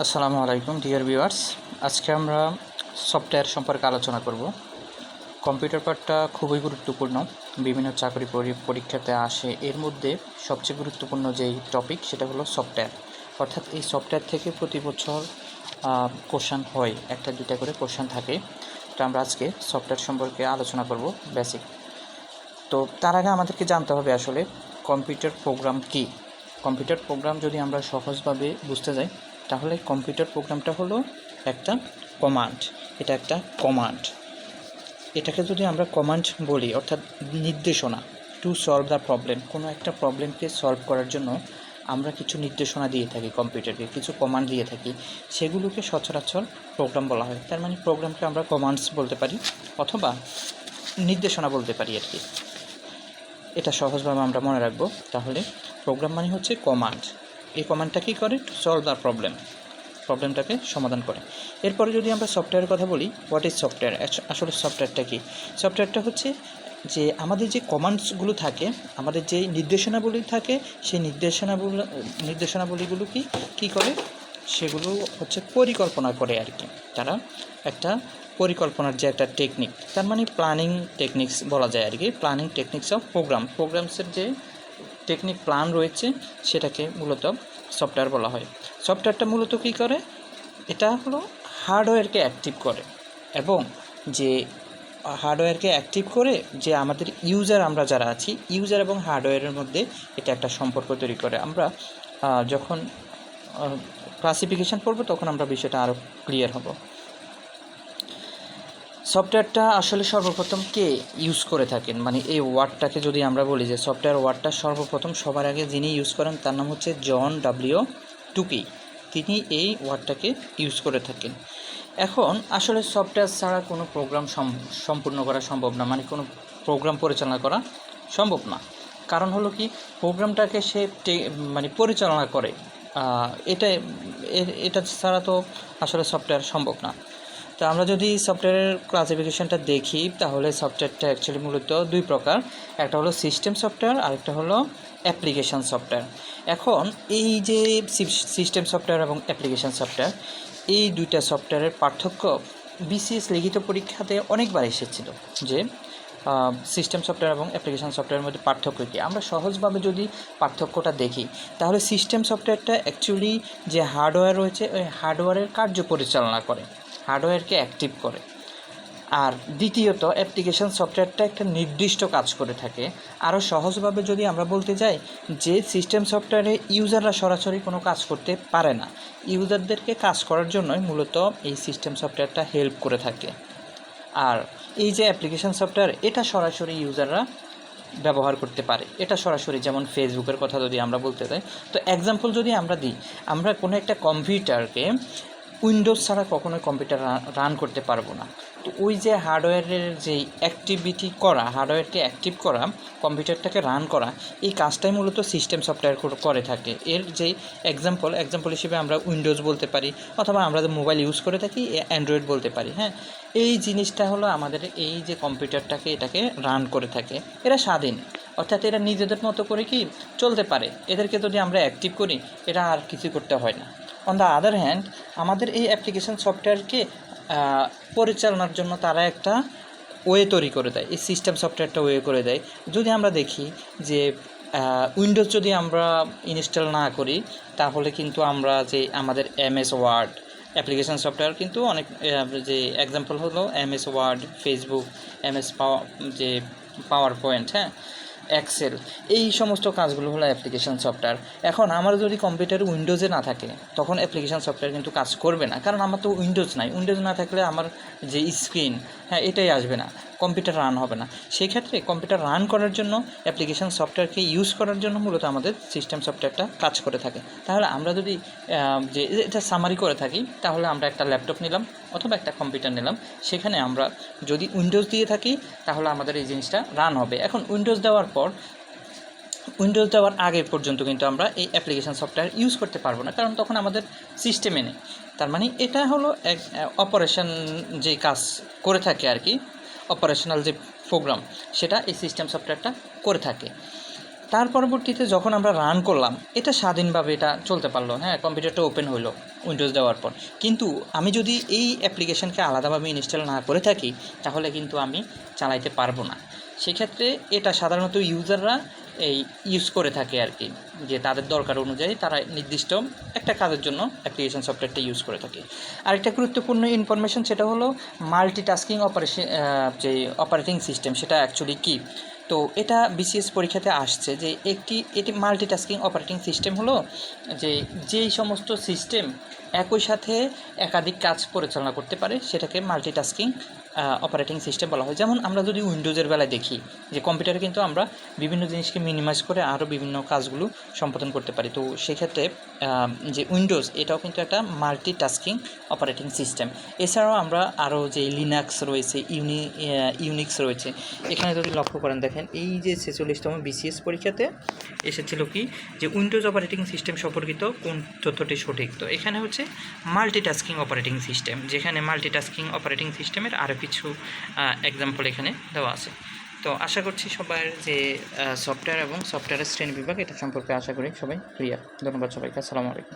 আসসালামু আলাইকুম dear viewers. আজকে আমরা সফটওয়্যার সম্পর্কে আলোচনা করব। কম্পিউটার পার্টটা খুবই গুরুত্বপূর্ণ, বিভিন্ন চাকরি পরীক্ষাতে আসে। এর মধ্যে সবচেয়ে গুরুত্বপূর্ণ যেই টপিক সেটা হলো সফটওয়্যার। অর্থাৎ এই সফটওয়্যার থেকে প্রতি বছর কোশ্চেন হয়, একটা দুইটা করে কোশ্চেন থাকে। তো আমরা আজকে সফটওয়্যার সম্পর্কে আলোচনা করব বেসিক। তো তার আগে আমাদেরকে জানতে হবে আসলে কম্পিউটার প্রোগ্রাম কী। কম্পিউটার প্রোগ্রাম যদি আমরা সহজভাবে বুঝতে যাই, তাহলে কম্পিউটার প্রোগ্রামটা হলো একটা কমান্ড। এটা একটা কমান্ড। এটাকে যদি আমরা কমান্ড বলি, অর্থাৎ নির্দেশনা, টু সলভ দ্য প্রবলেম, কোনো একটা প্রবলেমকে সলভ করার জন্য আমরা কিছু নির্দেশনা দিয়ে থাকি, কম্পিউটারকে কিছু কমান্ড দিয়ে থাকি, সেগুলোকে সচরাচর প্রোগ্রাম বলা হয়। তার মানে প্রোগ্রামকে আমরা কমান্ডস বলতে পারি অথবা নির্দেশনা বলতে পারি আর কি। এটা সহজভাবে আমরা মনে রাখবো। তাহলে প্রোগ্রাম মানে হচ্ছে কমান্ড। এই কমান্ডটা কী করে? টু সলভ দ্য প্রবলেমটাকে সমাধান করে। এরপরে যদি আমরা সফটওয়্যারের কথা বলি, হোয়াট ইজ সফটওয়্যার? আসলে সফটওয়্যারটা কী? সফটওয়্যারটা হচ্ছে যে আমাদের যে কমান্ডসগুলো থাকে, আমাদের যে নির্দেশনাবলী থাকে, সেই নির্দেশনাবলীগুলো কী করে? সেগুলো হচ্ছে পরিকল্পনা করে আর কি। তারা একটা পরিকল্পনার যে একটা টেকনিক, তার মানে প্ল্যানিং টেকনিক্স বলা যায় আর কি। প্ল্যানিং টেকনিক্স অফ প্রোগ্রামসের যে টেকনিক প্ল্যান রয়েছে, সেটাকে মূলত সফটওয়্যার বলা হয়। সফটওয়্যারটা মূলত কী করে? এটা হলো হার্ডওয়্যারকে অ্যাক্টিভ করে, এবং যে হার্ডওয়্যারকে অ্যাক্টিভ করে যে আমাদের আমরা যারা আছি, ইউজার এবং হার্ডওয়্যারের মধ্যে এটা একটা সম্পর্ক তৈরি করে। আমরা যখন ক্লাসিফিকেশান পড়ব তখন আমরা বিষয়টা আরও ক্লিয়ার হব। সফটওয়্যারটা আসলে সর্বপ্রথম কে ইউজ করে থাকেন, মানে এই ওয়ার্ডটাকে যদি আমরা বলি যে সফটওয়্যার ওয়ার্ডটা সর্বপ্রথম সবার আগে যিনি ইউজ করেন তার নাম হচ্ছে জন ডাব্লিউ টুকি। তিনি এই ওয়ার্ডটাকে ইউজ করে থাকেন। এখন আসলে সফটওয়্যার ছাড়া কোনো প্রোগ্রাম সম্পূর্ণ করা সম্ভব না, মানে কোনো প্রোগ্রাম পরিচালনা করা সম্ভব না। কারণ হলো কি, প্রোগ্রামটাকে সে মানে পরিচালনা করে, এটা ছাড়া তো আসলে সফটওয়্যার সম্ভব না। তো আমরা যদি সফটওয়্যারের ক্লাসিফিকেশনটা দেখি, তাহলে সফটওয়্যারটা অ্যাকচুয়ালি মূলত দুই প্রকার। একটা হলো সিস্টেম সফটওয়্যার, আরেকটা হলো অ্যাপ্লিকেশান সফটওয়্যার। এখন এই যে সিস্টেম সফটওয়্যার এবং অ্যাপ্লিকেশান সফটওয়্যার, এই দুইটা সফটওয়্যারের পার্থক্য বিসিএস লিখিত পরীক্ষাতে অনেকবার এসেছিল, যে সিস্টেম সফটওয়্যার এবং অ্যাপ্লিকেশান সফটওয়্যারের মধ্যে পার্থক্য কী। আমরা সহজভাবে যদি পার্থক্যটা দেখি, তাহলে সিস্টেম সফটওয়্যারটা অ্যাকচুয়ালি যে হার্ডওয়্যার রয়েছে, ওই হার্ডওয়্যারের কার্য পরিচালনা করে, হার্ডওয়্যারকে অ্যাক্টিভ করে। আর দ্বিতীয়ত অ্যাপ্লিকেশান সফটওয়্যারটা একটা নির্দিষ্ট কাজ করে থাকে। আরও সহজভাবে যদি আমরা বলতে যাই, যে সিস্টেম সফটওয়্যারে ইউজাররা সরাসরি কোনো কাজ করতে পারে না, ইউজারদেরকে কাজ করার জন্যই মূলত এই সিস্টেম সফটওয়্যারটা হেল্প করে থাকে। আর এই যে অ্যাপ্লিকেশান সফটওয়্যার, এটা সরাসরি ইউজাররা ব্যবহার করতে পারে। এটা সরাসরি, যেমন ফেসবুকের কথা যদি আমরা বলতে যাই, তো এক্সাম্পল যদি আমরা দিই, আমরা কোনো একটা কম্পিউটারকে উইন্ডোজ ছাড়া কখনোই কম্পিউটার রান করতে পারবো না। তো ওই যে হার্ডওয়্যারের যেই অ্যাক্টিভিটি করা, হার্ডওয়্যারকে অ্যাক্টিভ করা, কম্পিউটারটাকে রান করা, এই কাজটাই মূলত সিস্টেম সফটওয়্যার করে থাকে। এর যেই এক্সাম্পল হিসেবে আমরা উইন্ডোজ বলতে পারি, অথবা আমরা যে মোবাইল ইউজ করে থাকি অ্যান্ড্রয়েড বলতে পারি। হ্যাঁ, এই জিনিসটা হলো আমাদের এই যে কম্পিউটারটাকে, এটাকে রান করে থাকে। এরা স্বাধীন, অর্থাৎ এরা নিজেদের মতো করে কি চলতে পারে। এদেরকে যদি আমরা অ্যাক্টিভ করি, এরা আর কিছু করতে হয় না। অন দ্য আদার হ্যান্ড, আমাদের এই অ্যাপ্লিকেশান সফটওয়্যারকে পরিচালনার জন্য তারা একটা ওয়ে তৈরি করে দেয়, এই সিস্টেম সফটওয়্যারটা ওয়ে করে দেয়। যদি আমরা দেখি যে উইন্ডোজ যদি আমরা ইনস্টল না করি, তাহলে কিন্তু আমরা যে আমাদের এমএস ওয়ার্ড অ্যাপ্লিকেশান সফটওয়্যার কিন্তু অনেক, যে এক্সাম্পল হলো এমএস ওয়ার্ড, ফেসবুক, এমএস যে পাওয়ার পয়েন্ট, হ্যাঁ, এক্সেল, এই সমস্ত কাজগুলো হলো অ্যাপ্লিকেশান সফটওয়্যার। এখন আমার যদি কম্পিউটার উইন্ডোজে না থাকে, তখন অ্যাপ্লিকেশান সফটওয়্যার কিন্তু কাজ করবে না, কারণ আমার তো উইন্ডোজ নাই। উইন্ডোজ না থাকলে আমার যে স্ক্রিন, হ্যাঁ, এটাই আসবে না, কম্পিউটার রান হবে না। সেই ক্ষেত্রে কম্পিউটার রান করার জন্য, অ্যাপ্লিকেশান সফটওয়্যারকে ইউজ করার জন্য মূলত আমাদের সিস্টেম সফটওয়্যারটা কাজ করে থাকে। তাহলে আমরা যদি যে এটা সামারি করে থাকি, তাহলে আমরা একটা ল্যাপটপ নিলাম অথবা একটা কম্পিউটার নিলাম, সেখানে আমরা যদি উইন্ডোজ দিয়ে থাকি, তাহলে আমাদের এই জিনিসটা রান হবে। এখন উইন্ডোজ দেওয়ার আগে পর্যন্ত কিন্তু আমরা এই অ্যাপ্লিকেশান সফটওয়্যার ইউজ করতে পারবো না, কারণ তখন আমাদের সিস্টেমে নেই। তার মানে এটা হলো এক অপারেশন যে কাজ করে থাকে আর কি, অপারেশনাল যে প্রোগ্রাম, সেটা এই সিস্টেম সফটওয়্যারটা করে থাকে। তার পরবর্তীতে যখন আমরা রান করলাম, এটা স্বাধীনভাবে এটা চলতে পারলো, হ্যাঁ, কম্পিউটারটা ওপেন হলো উইন্ডোজ দেওয়ার পর। কিন্তু আমি যদি এই অ্যাপ্লিকেশানকে আলাদাভাবে ইনস্টল না করে থাকি, তাহলে কিন্তু আমি চালাইতে পারবো না। সেক্ষেত্রে এটা সাধারণত ইউজাররা এই ইউজ করে থাকে আর কি, যে তাদের দরকার অনুযায়ী তারা নির্দিষ্ট একটা কাজের জন্য অ্যাপ্লিকেশান সফটওয়্যারটা ইউজ করে থাকে। আরেকটা গুরুত্বপূর্ণ ইনফরমেশন, সেটা হলো মাল্টিটাস্কিং যে অপারেটিং সিস্টেম, সেটা অ্যাকচুয়ালি কী। তো এটা বিসিএস পরীক্ষাতে আসছে যে এটি মাল্টিটাস্কিং অপারেটিং সিস্টেম হলো যেই সমস্ত সিস্টেম একই সাথে একাধিক কাজ পরিচালনা করতে পারে, সেটাকে মাল্টিটাস্কিং অপারেটিং সিস্টেম বলা হয়। যেমন আমরা যদি উইন্ডোজের বেলায় দেখি যে কম্পিউটারে কিন্তু আমরা বিভিন্ন জিনিসকে মিনিমাইজ করে আরও বিভিন্ন কাজগুলো সম্পাদন করতে পারি। তো সেক্ষেত্রে যে উইন্ডোজ, এটাও কিন্তু একটা মাল্টিটাস্কিং অপারেটিং সিস্টেম। এছাড়াও আমরা আরও যে লিনাক্স রয়েছে, ইউনিক্স রয়েছে, এখানে যদি লক্ষ্য করেন, দেখেন এই যে 46তম বিসিএস পরীক্ষাতে এসেছিল কি, যে উইন্ডোজ অপারেটিং সিস্টেম সম্পর্কিত কোন তথ্যটি সঠিক। তো এখানে হচ্ছে মাল্টিটাস্কিং অপারেটিং সিস্টেম, যেখানে মাল্টিটাস্কিং অপারেটিং সিস্টেমের আরও কিছু এক্সাম্পল এখানে দেওয়া আছে। তো আশা করছি সবার যে সফটওয়্যার এবং সফটওয়্যারের শ্রেণীবিভাগ, এটা সম্পর্কে আশা করি সবাই ক্লিয়ার। ধন্যবাদ সবাইকে, আসসালামু আলাইকুম।